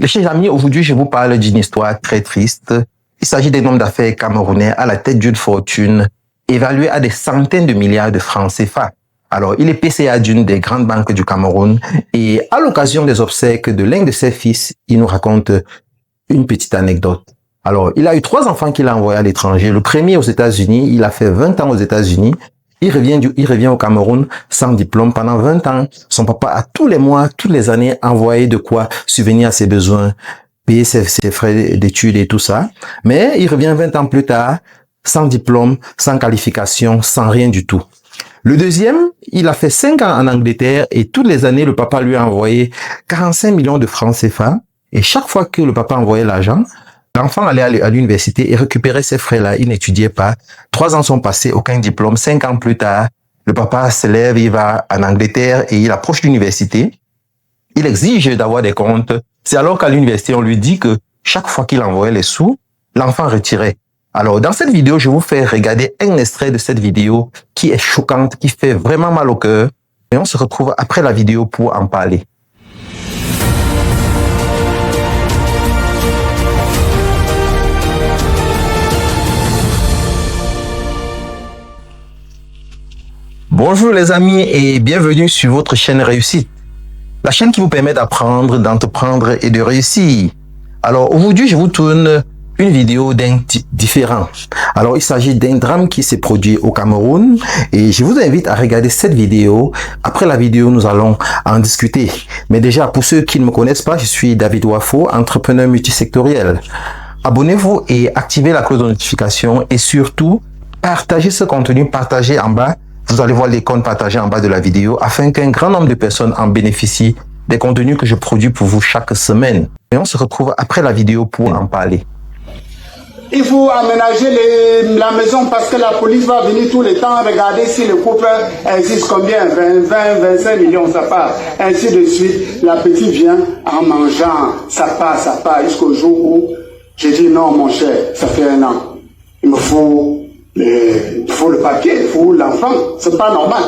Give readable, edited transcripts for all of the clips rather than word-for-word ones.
Les chers amis, aujourd'hui, je vous parle d'une histoire très triste. Il s'agit d'un homme d'affaires camerounais à la tête d'une fortune évaluée à des centaines de milliards de francs CFA. Alors, il est PCA d'une des grandes banques du Cameroun et à l'occasion des obsèques de l'un de ses fils, il nous raconte une petite anecdote. Alors, il a eu 3 enfants qu'il a envoyés à l'étranger. Le premier aux États-Unis, il a fait 20 ans aux États-Unis. Il revient au Cameroun sans diplôme pendant 20 ans. Son papa a tous les mois, toutes les années envoyé de quoi subvenir à ses besoins, payer ses frais d'études et tout ça. Mais il revient 20 ans plus tard, sans diplôme, sans qualification, sans rien du tout. Le deuxième, il a fait 5 ans en Angleterre et toutes les années, le papa lui a envoyé 45 millions de francs CFA. Et chaque fois que le papa envoyait l'argent, l'enfant allait à l'université et récupérait ses frais-là. Il n'étudiait pas. 3 ans sont passés, aucun diplôme. 5 ans plus tard, le papa se lève, il va en Angleterre et il approche l'université. Il exige d'avoir des comptes. C'est alors qu'à l'université, on lui dit que chaque fois qu'il envoyait les sous, l'enfant retirait. Alors, dans cette vidéo, je vous fais regarder un extrait de cette vidéo qui est choquante, qui fait vraiment mal au cœur. Et on se retrouve après la vidéo pour en parler. Bonjour les amis et bienvenue sur votre chaîne Réussite. La chaîne qui vous permet d'apprendre, d'entreprendre et de réussir. Alors aujourd'hui, je vous tourne une vidéo d'un type différent. Alors il s'agit d'un drame qui s'est produit au Cameroun et je vous invite à regarder cette vidéo. Après la vidéo, nous allons en discuter. Mais déjà, pour ceux qui ne me connaissent pas, je suis David Wafo, entrepreneur multisectoriel. Abonnez-vous et activez la cloche de notification et surtout, partagez ce contenu, partagez en bas. Vous allez voir l'icône partagée en bas de la vidéo afin qu'un grand nombre de personnes en bénéficient des contenus que je produis pour vous chaque semaine. Et on se retrouve après la vidéo pour en parler. Il faut aménager la maison parce que la police va venir tout le temps regarder si le couple existe combien, 25 millions, ça part. Ainsi de suite, la petite vient en mangeant, ça part jusqu'au jour où j'ai dit non mon cher, ça fait 1 an. Il faut le papier, il faut l'enfant, c'est pas normal.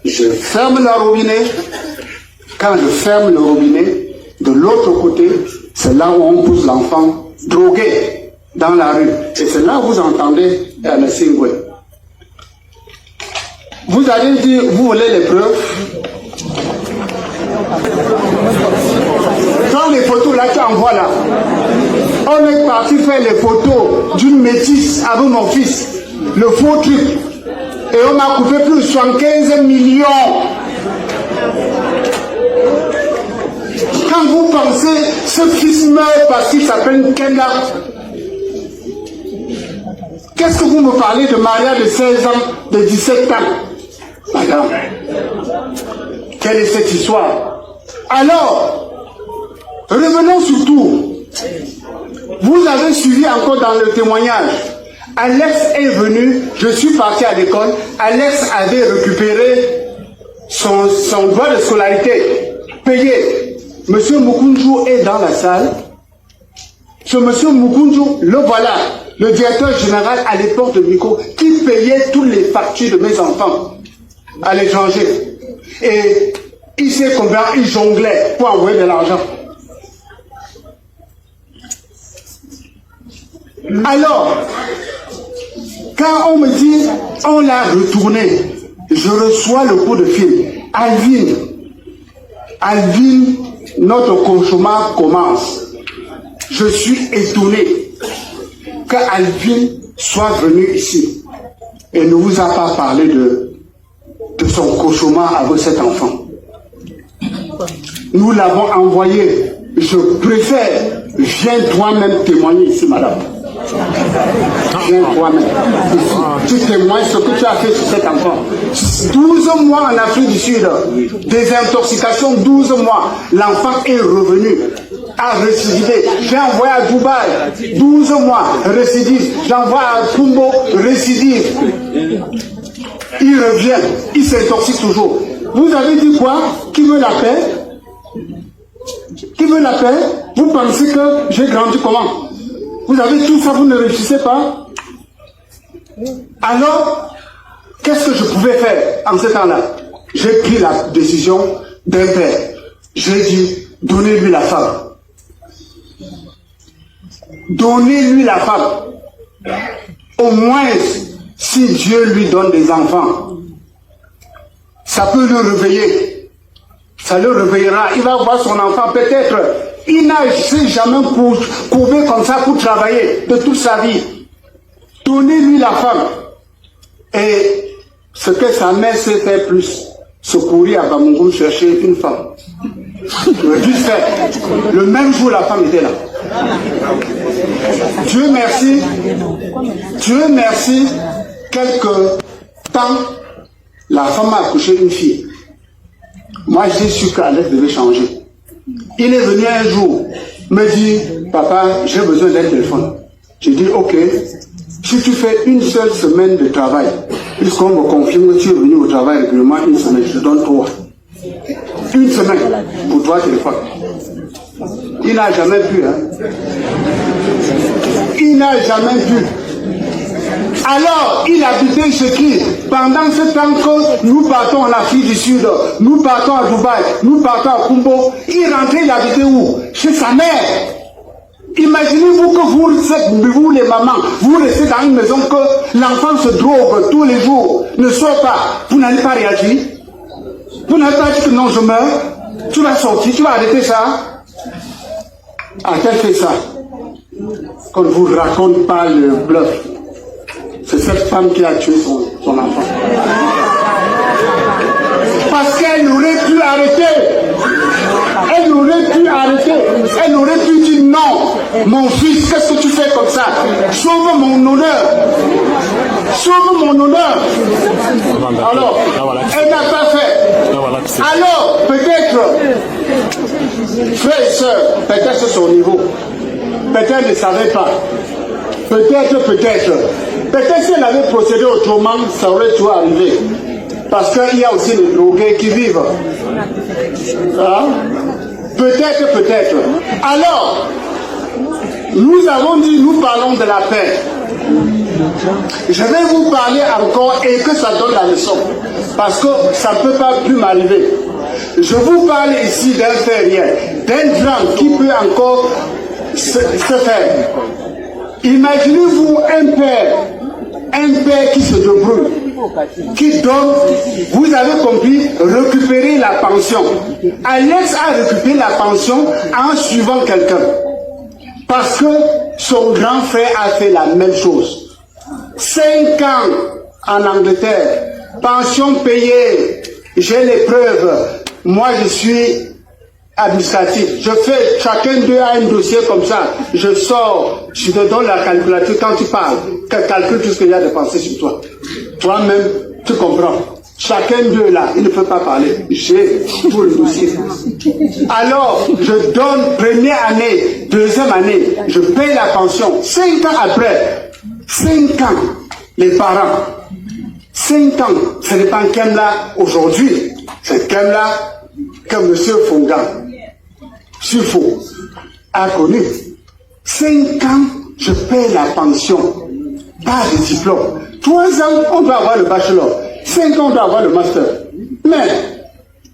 Je ferme le robinet. Quand je ferme le robinet, de l'autre côté, c'est là où on pousse l'enfant drogué dans la rue. Et c'est là où vous entendez le Singwe. Vous allez dire, vous voulez les preuves? Dans les photos là, tu envoies là. On est parti faire les photos d'une métisse avec mon fils. Le faux truc. Et on m'a coupé plus de 75 millions. Quand vous pensez, ce fils meurt parce qu'il s'appelle Kenda. Qu'est-ce que vous me parlez de mariage de 16 ans, de 17 ans? Madame, quelle est cette histoire? Alors, revenons surtout. Vous avez suivi encore dans le témoignage. Alex est venu, je suis parti à l'école, Alex avait récupéré son droit de scolarité, payé. Monsieur Mukunju est dans la salle. Ce monsieur Mukunju, le voilà, le directeur général à l'époque de Miko, qui payait toutes les factures de mes enfants à l'étranger. Et il sait combien il jonglait pour envoyer de l'argent. Alors, quand on me dit, on l'a retourné, je reçois le coup de fil. Alvin, notre cauchemar commence. Je suis étonné qu'Alvin soit venu ici et ne vous a pas parlé de son cauchemar avec cet enfant. Nous l'avons envoyé. Je préfère, viens toi-même témoigner ici, madame. Viens toi-même. Tu témoignes ce que tu as fait sur cet enfant. 12 mois en Afrique du Sud, des intoxications, 12 mois. L'enfant est revenu, a récidivé. J'ai envoyé à Dubaï, 12 mois, récidive. J'envoie à Kumbo, récidive. Il revient, il s'intoxique toujours. Vous avez dit quoi? Qui veut la paix? Qui veut la paix? Vous pensez que j'ai grandi comment? Vous avez tout ça, vous ne réussissez pas? Alors, qu'est-ce que je pouvais faire en ce temps-là? J'ai pris la décision d'un père. J'ai dit, donnez-lui la femme. donnez-lui la femme. Au moins, si Dieu lui donne des enfants, ça peut le réveiller. Ça le réveillera. Il va voir son enfant. Peut-être, il n'a jamais courbé comme ça pour travailler de toute sa vie. Donnez-lui la femme. Et ce que sa mère sait faire plus, se courir à Bamougoum chercher une femme. Il aurait dû faire. Le même jour, la femme était là. Dieu merci, quelque temps, la femme a accouché une fille. Moi, j'ai su qu'Alex devait changer. Il est venu un jour, me dit, papa, j'ai besoin d'un téléphone. J'ai dit, ok, si tu fais une seule semaine de travail, puisqu'on me confirme que tu es venu au travail régulièrement une semaine, je te donne 3. Une semaine pour 3 téléphones. Il n'a jamais pu, hein. Il n'a jamais pu. Alors, il habitait chez qui? Pendant ce temps que nous partons en Afrique du Sud, nous partons à Dubaï, nous partons à Kumbo, il rentrait, il habitait où? Chez sa mère. Imaginez-vous que vous les mamans, vous restez dans une maison que l'enfant se drogue tous les jours, ne sort pas. Vous n'allez pas réagir? Vous n'avez pas dit que non, je meurs? Tu vas sortir, tu vas arrêter ça? Ah, qu'elle fait ça? Qu'on ne vous raconte pas le bluff. C'est cette femme qui a tué son enfant. Parce qu'elle aurait pu arrêter. Elle aurait pu arrêter. Elle aurait pu dire non. Mon fils, qu'est-ce que tu fais comme ça? Sauve mon honneur. Sauve mon honneur. Alors, elle n'a pas fait. Alors, peut-être, frères et sœurs, peut-être c'est son niveau. Peut-être elle ne savait pas. Peut-être. Peut-être si elle avait procédé autrement, ça aurait tout arrivé. Parce qu'il y a aussi des drogués qui vivent. Hein? Peut-être. Alors, nous avons dit, nous parlons de la paix. Je vais vous parler encore et que ça donne la leçon. Parce que ça ne peut pas plus m'arriver. Je vous parle ici d'un fait d'un drame qui peut encore se faire. Imaginez-vous un père qui se débrouille, qui donne, vous avez compris, récupérer la pension. Alex a récupéré la pension en suivant quelqu'un. Parce que son grand frère a fait la même chose. 5 ans en Angleterre, pension payée, j'ai les preuves. Moi, je suis administratif. Je fais, chacun d'eux a un dossier comme ça. Je sors, je te donne la calculatrice quand tu parles. Calcule tout ce qu'il y a de pensé sur toi. Toi-même, tu comprends. Chacun d'eux là, il ne peut pas parler. J'ai tout le dossier. Alors, je donne première année, deuxième année, je paye la pension. 5 ans après, 5 ans, les parents, 5 ans, ce n'est pas un Kemla aujourd'hui, c'est Kemla que M. Fongan, Sufo, a connu. 5 ans, je paye la pension, pas de diplôme. 3 ans, on doit avoir le bachelor. 5 ans, on doit avoir le master. Mais,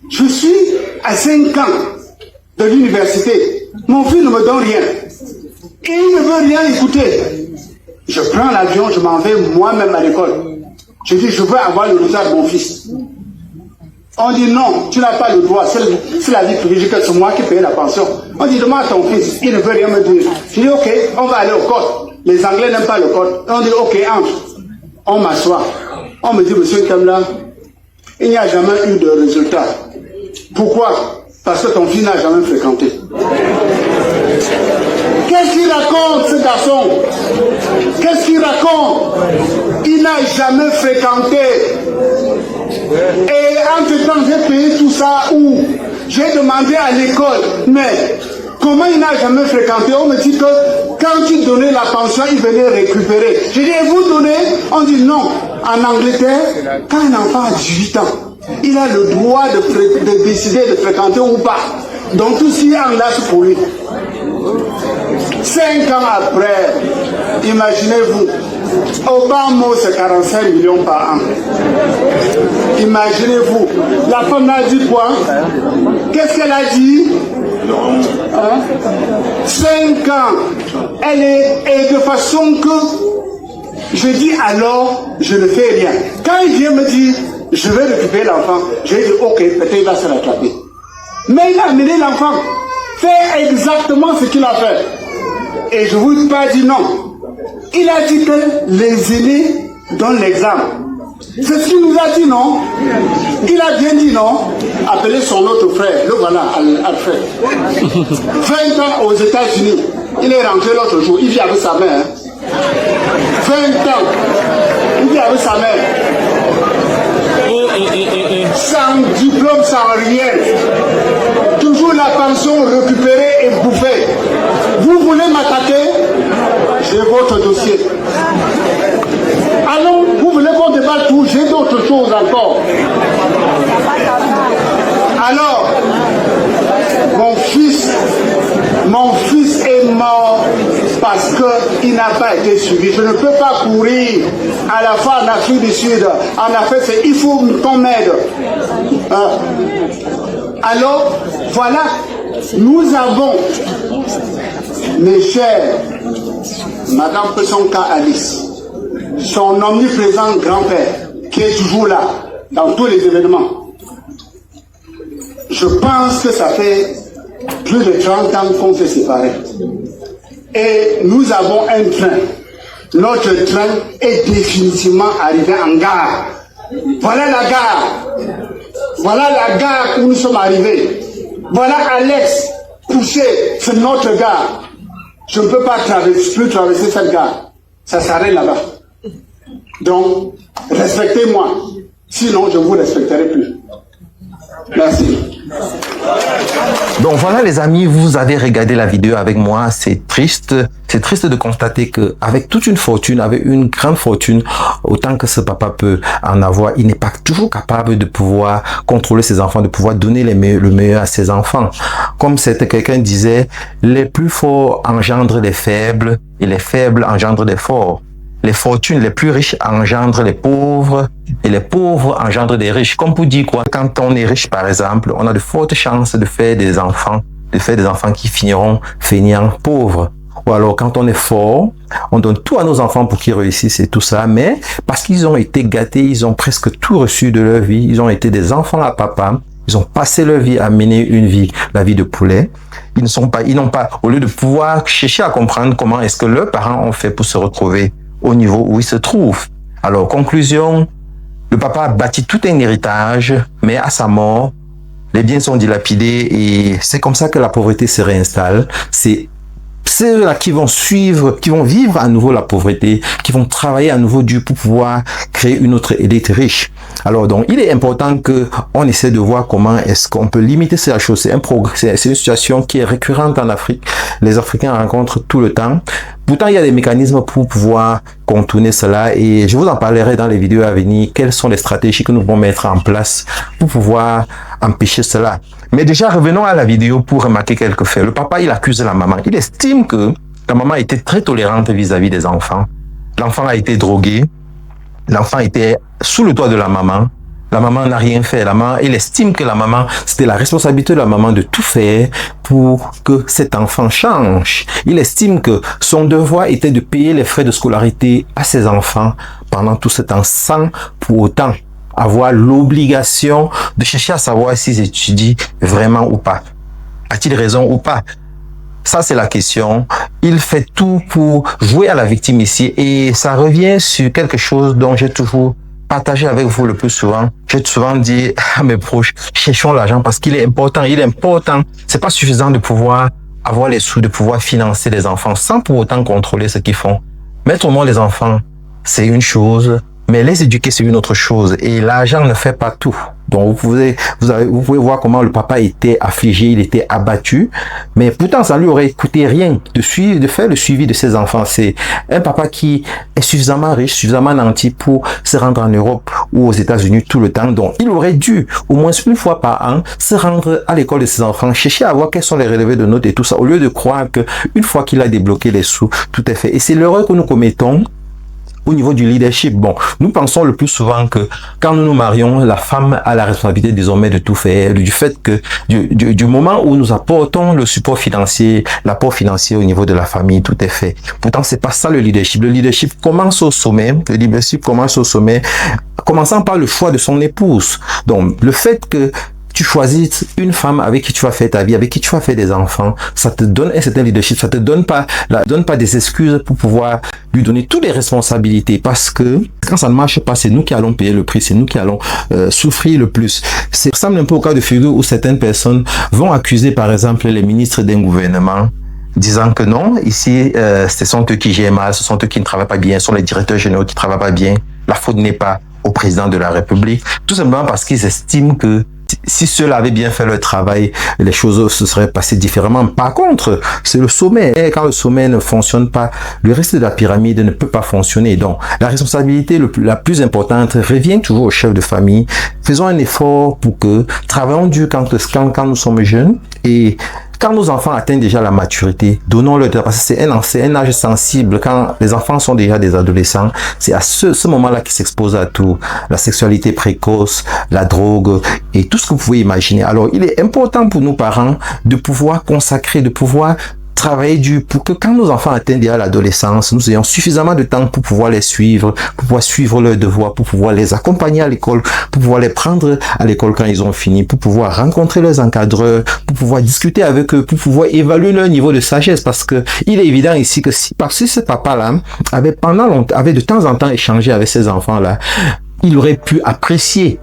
je suis à 5 ans de l'université. Mon fils ne me donne rien. Et il ne veut rien écouter. Je prends l'avion, je m'en vais moi-même à l'école. Je dis, je veux avoir le résultat de mon fils. On dit non, tu n'as pas le droit, c'est la vie privilégiée, c'est moi qui paye la pension. On dit, demande à ton fils, il ne veut rien me dire. Je dis, ok, on va aller au code. Les Anglais n'aiment pas le code. On dit, ok, entre. On m'assoit. On me dit, monsieur Kamla, il n'y a jamais eu de résultat. Pourquoi? Parce que ton fils n'a jamais fréquenté. Qu'est-ce qu'il raconte, ce garçon? Qu'est-ce qu'il raconte? Il n'a jamais fréquenté. Et entre-temps, j'ai payé tout ça où? J'ai demandé à l'école, mais comment il n'a jamais fréquenté? On me dit que quand il donnait la pension, il venait récupérer. J'ai dit, et vous donnez? On dit non. En Angleterre, quand un enfant a 18 ans, il a le droit de décider de fréquenter ou pas. Donc tout ce qui est en glace pour lui. 5 ans après, imaginez-vous, Obama, c'est 45 millions par an. Imaginez-vous, la femme a dit quoi? Qu'est-ce qu'elle a dit? Hein? 5 ans. Elle est, et de façon que je dis alors, je ne fais rien. Quand il vient me dire, je vais récupérer l'enfant, je dis, ok, peut-être il va se rattraper. Mais il a amené l'enfant, faire exactement ce qu'il a fait. Et je ne vous ai pas dit non. Il a dit que les aînés donnent l'exemple. C'est ce qu'il nous a dit, non? Il a bien dit, non? Appelez son autre frère, le voilà, Alfred. 20 ans aux États-Unis. Il est rentré l'autre jour, il vit avec sa mère. 20 ans, il vit avec sa mère. Sans diplôme, sans rien. Toujours la pension récupérée et bouffée. Vous voulez m'attaquer? J'ai votre dossier. Allons, vous voulez qu'on débatte tout? J'ai d'autres choses encore. Alors, mon fils est mort parce qu'il n'a pas été suivi. Je ne peux pas courir à la fois en Afrique du Sud, en Afrique, il faut qu'on m'aide. Alors, voilà, nous avons, mes chers, Madame Pesonka Alice, son omniprésent grand-père, qui est toujours là, dans tous les événements. Je pense que ça fait plus de 30 ans qu'on s'est séparés. Et nous avons un train. Notre train est définitivement arrivé en gare. Voilà la gare. Voilà la gare où nous sommes arrivés. Voilà Alex, poussé, c'est notre gare. Je ne peux pas plus traverser cette gare. Ça s'arrête là-bas. Donc, respectez-moi. Sinon, je ne vous respecterai plus. Merci. Donc voilà les amis, vous avez regardé la vidéo avec moi, c'est triste de constater que avec toute une fortune, avec une grande fortune, autant que ce papa peut en avoir, il n'est pas toujours capable de pouvoir contrôler ses enfants, de pouvoir donner le meilleur à ses enfants. Comme quelqu'un disait, les plus forts engendrent les faibles et les faibles engendrent les forts. Les fortunes les plus riches engendrent les pauvres et les pauvres engendrent des riches. Comme pour dire quoi, quand on est riche par exemple, on a de fortes chances de faire des enfants qui finiront feignants pauvres. Ou alors quand on est fort, on donne tout à nos enfants pour qu'ils réussissent et tout ça, mais parce qu'ils ont été gâtés, ils ont presque tout reçu de leur vie, ils ont été des enfants à papa, ils ont passé leur vie à mener la vie de poulet. Ils n'ont pas, au lieu de pouvoir chercher à comprendre comment est-ce que leurs parents ont fait pour se retrouver au niveau où il se trouve. Alors, conclusion, le papa a bâti tout un héritage, mais à sa mort, les biens sont dilapidés et c'est comme ça que la pauvreté se réinstalle. C'est ceux-là qui vont vivre à nouveau la pauvreté, qui vont travailler à nouveau dur pour pouvoir créer une autre élite riche. Alors donc, il est important que on essaie de voir comment est-ce qu'on peut limiter cette chose. C'est une situation qui est récurrente en Afrique. Les Africains rencontrent tout le temps. Pourtant, il y a des mécanismes pour pouvoir contourner cela et je vous en parlerai dans les vidéos à venir. Quelles sont les stratégies que nous pouvons mettre en place pour pouvoir empêcher cela. Mais déjà, revenons à la vidéo pour remarquer quelques faits. Le papa, il accuse la maman. Il estime que la maman était très tolérante vis-à-vis des enfants. L'enfant a été drogué. L'enfant était sous le toit de la maman. La maman n'a rien fait. Il estime que la maman, c'était la responsabilité de la maman de tout faire pour que cet enfant change. Il estime que son devoir était de payer les frais de scolarité à ses enfants pendant tout ce temps sans pour autant avoir l'obligation de chercher à savoir s'ils étudient vraiment ou pas. A-t-il raison ou pas? Ça, c'est la question. Il fait tout pour jouer à la victime ici et ça revient sur quelque chose dont j'ai toujours partagé avec vous le plus souvent. J'ai souvent dit à mes proches, cherchons l'argent parce qu'il est important. Il est important. C'est pas suffisant de pouvoir avoir les sous, de pouvoir financer les enfants sans pour autant contrôler ce qu'ils font. Mettre au monde les enfants, c'est une chose. Mais les éduquer, c'est une autre chose. Et l'argent ne fait pas tout. Donc, vous pouvez voir comment le papa était affligé, il était abattu. Mais pourtant, ça lui aurait coûté rien de faire le suivi de ses enfants. C'est un papa qui est suffisamment riche, suffisamment nanti pour se rendre en Europe ou aux États-Unis tout le temps. Donc, il aurait dû, au moins une fois par an, se rendre à l'école de ses enfants, chercher à voir quels sont les relevés de notes et tout ça, au lieu de croire que une fois qu'il a débloqué les sous, tout est fait. Et c'est l'erreur que nous commettons au niveau du leadership. Bon, nous pensons le plus souvent que quand nous nous marions, la femme a la responsabilité désormais de tout faire, du fait que du moment où nous apportons le support financier, l'apport financier au niveau de la famille, tout est fait. Pourtant, c'est pas ça le leadership. Le leadership commence au sommet. Le leadership commence au sommet, commençant par le choix de son épouse. Donc, le fait que tu choisis une femme avec qui tu vas faire ta vie, avec qui tu vas faire des enfants, ça te donne un certain leadership, ça te donne pas des excuses pour pouvoir lui donner toutes les responsabilités, parce que quand ça ne marche pas, c'est nous qui allons payer le prix, c'est nous qui allons souffrir le plus. C'est ressemble un peu au cas de figure où certaines personnes vont accuser par exemple les ministres d'un gouvernement, disant que non, ici, ce sont eux qui gèrent mal, ce sont eux qui ne travaillent pas bien, ce sont les directeurs généraux qui ne travaillent pas bien. La faute n'est pas au président de la République, tout simplement parce qu'ils estiment que si ceux-là avaient bien fait leur travail, les choses se seraient passées différemment. Par contre, c'est le sommet. Et quand le sommet ne fonctionne pas, le reste de la pyramide ne peut pas fonctionner. Donc, la responsabilité la plus importante revient toujours au chef de famille. Faisons un effort pour que travaillons dur quand nous sommes jeunes, et quand nos enfants atteignent déjà la maturité, donnons-leur, parce que c'est un âge sensible. Quand les enfants sont déjà des adolescents, c'est à ce moment-là qu'ils s'exposent à tout. La sexualité précoce, la drogue et tout ce que vous pouvez imaginer. Alors, il est important pour nous parents de pouvoir consacrer, de pouvoir travailler dur pour que quand nos enfants atteignent déjà l'adolescence, nous ayons suffisamment de temps pour pouvoir les suivre, pour pouvoir suivre leurs devoirs, pour pouvoir les accompagner à l'école, pour pouvoir les prendre à l'école quand ils ont fini, pour pouvoir rencontrer leurs encadreurs, pour pouvoir discuter avec eux, pour pouvoir évaluer leur niveau de sagesse, parce que il est évident ici que si ce papa-là avait de temps en temps échangé avec ces enfants-là, il aurait pu apprécier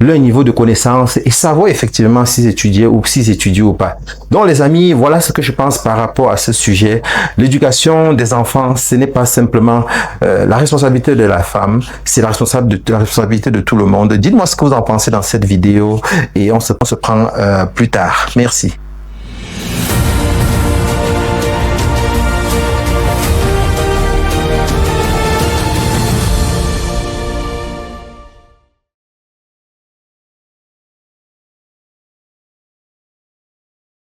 leur niveau de connaissance et savoir effectivement s'ils étudiaient ou pas. Donc les amis, voilà ce que je pense par rapport à ce sujet. L'éducation des enfants, ce n'est pas simplement la responsabilité de la femme, c'est la responsabilité de tout le monde. Dites-moi ce que vous en pensez dans cette vidéo et on se prend plus tard. Merci.